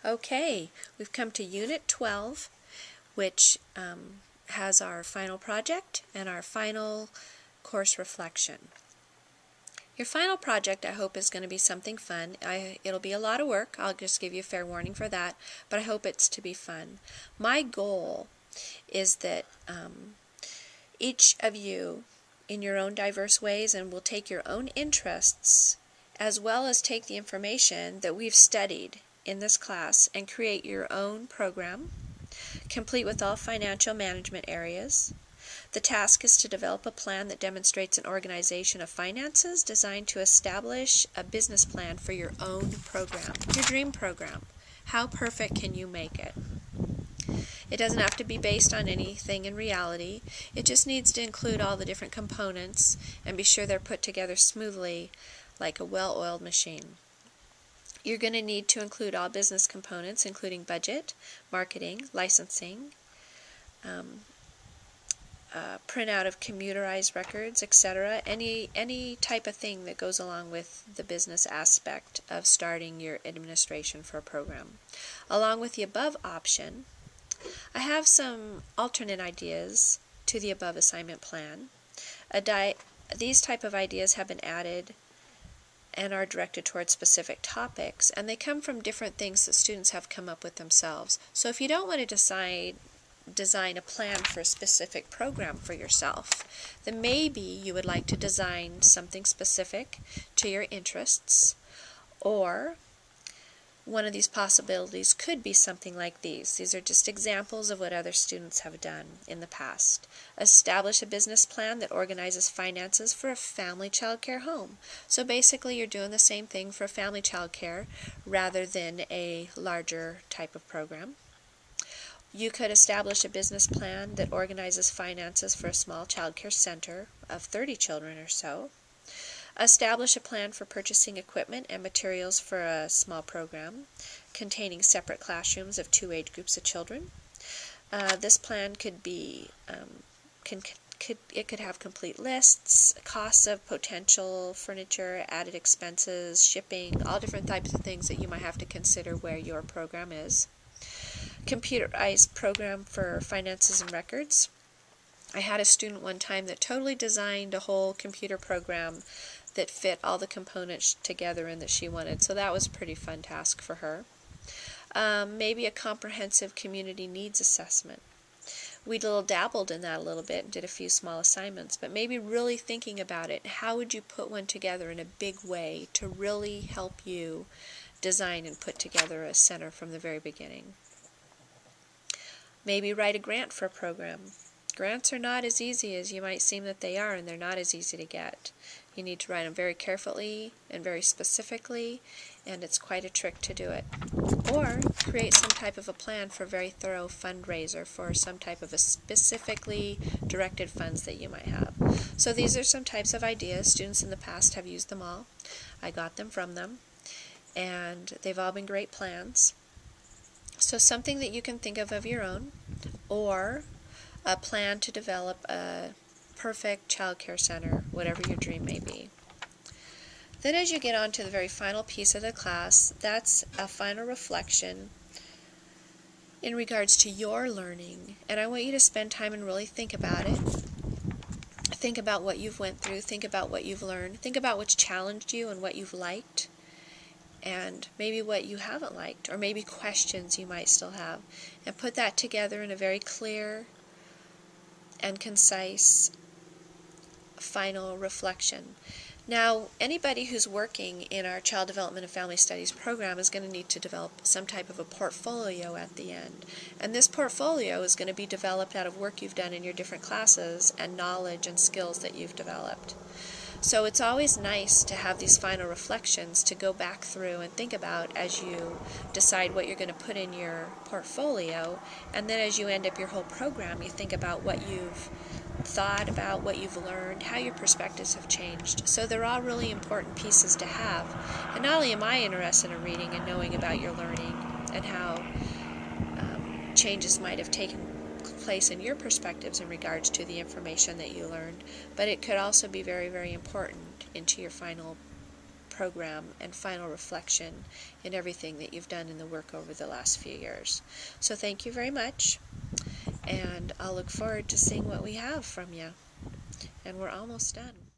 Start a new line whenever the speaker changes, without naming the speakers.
Okay, we've come to Unit 12, which has our final project and our final course reflection. Your final project, I hope, is going to be something fun. It'll be a lot of work. I'll just give you a fair warning for that, but I hope it's to be fun. My goal is that each of you, in your own diverse ways, and will take your own interests, as well as take the information that we've studied in this class and create your own program, complete with all financial management areas. The task is to develop a plan that demonstrates an organization of finances designed to establish a business plan for your own program, your dream program. How perfect can you make it? It doesn't have to be based on anything in reality. It just needs to include all the different components and be sure they're put together smoothly like a well-oiled machine. You're going to need to include all business components, including budget, marketing, licensing, printout of computerized records, etc. Any type of thing that goes along with the business aspect of starting your administration for a program. Along with the above option, I have some alternate ideas to the above assignment plan. These type of ideas have been added and are directed towards specific topics, and they come from different things that students have come up with themselves. So if you don't want to design a plan for a specific program for yourself, then maybe you would like to design something specific to your interests, or one of these possibilities could be something like these. These are just examples of what other students have done in the past. Establish a business plan that organizes finances for a family child care home. So basically you're doing the same thing for family child care rather than a larger type of program. You could establish a business plan that organizes finances for a small child care center of 30 children or so. Establish a plan for purchasing equipment and materials for a small program containing separate classrooms of 2 age groups of children. This plan could be it could have complete lists, costs of potential furniture, added expenses, shipping, all different types of things that you might have to consider where your program is. Computerized program for finances and records. I had a student one time that totally designed a whole computer program that fit all the components together and that she wanted. So that was a pretty fun task for her. Maybe a comprehensive community needs assessment. We dabbled in that a little bit and did a few small assignments, but maybe really thinking about it, how would you put one together in a big way to really help you design and put together a center from the very beginning? Maybe write a grant for a program. Grants are not as easy as you might seem that they are, and they're not as easy to get. You need to write them very carefully and very specifically, and it's quite a trick to do it. Or create some type of a plan for a very thorough fundraiser for some type of a specifically directed funds that you might have. So these are some types of ideas. Students in the past have used them all. I got them from them, and they've all been great plans. So something that you can think of your own, or a plan to develop a perfect child care center, whatever your dream may be. Then as you get on to the very final piece of the class, that's a final reflection in regards to your learning. And I want you to spend time and really think about it. Think about what you've went through. Think about what you've learned. Think about what's challenged you and what you've liked, and maybe what you haven't liked, or maybe questions you might still have. And put that together in a very clear and concise final reflection. Now, anybody who's working in our Child Development and Family Studies program is going to need to develop some type of a portfolio at the end. And this portfolio is going to be developed out of work you've done in your different classes and knowledge and skills that you've developed. So it's always nice to have these final reflections to go back through and think about as you decide what you're going to put in your portfolio, and then as you end up your whole program, you think about what you've thought about, what you've learned, how your perspectives have changed. So they're all really important pieces to have. And not only am I interested in reading and knowing about your learning and how changes might have taken place in your perspectives in regards to the information that you learned, but it could also be very, very important into your final program and final reflection in everything that you've done in the work over the last few years. So thank you very much, and I'll look forward to seeing what we have from you. And we're almost done.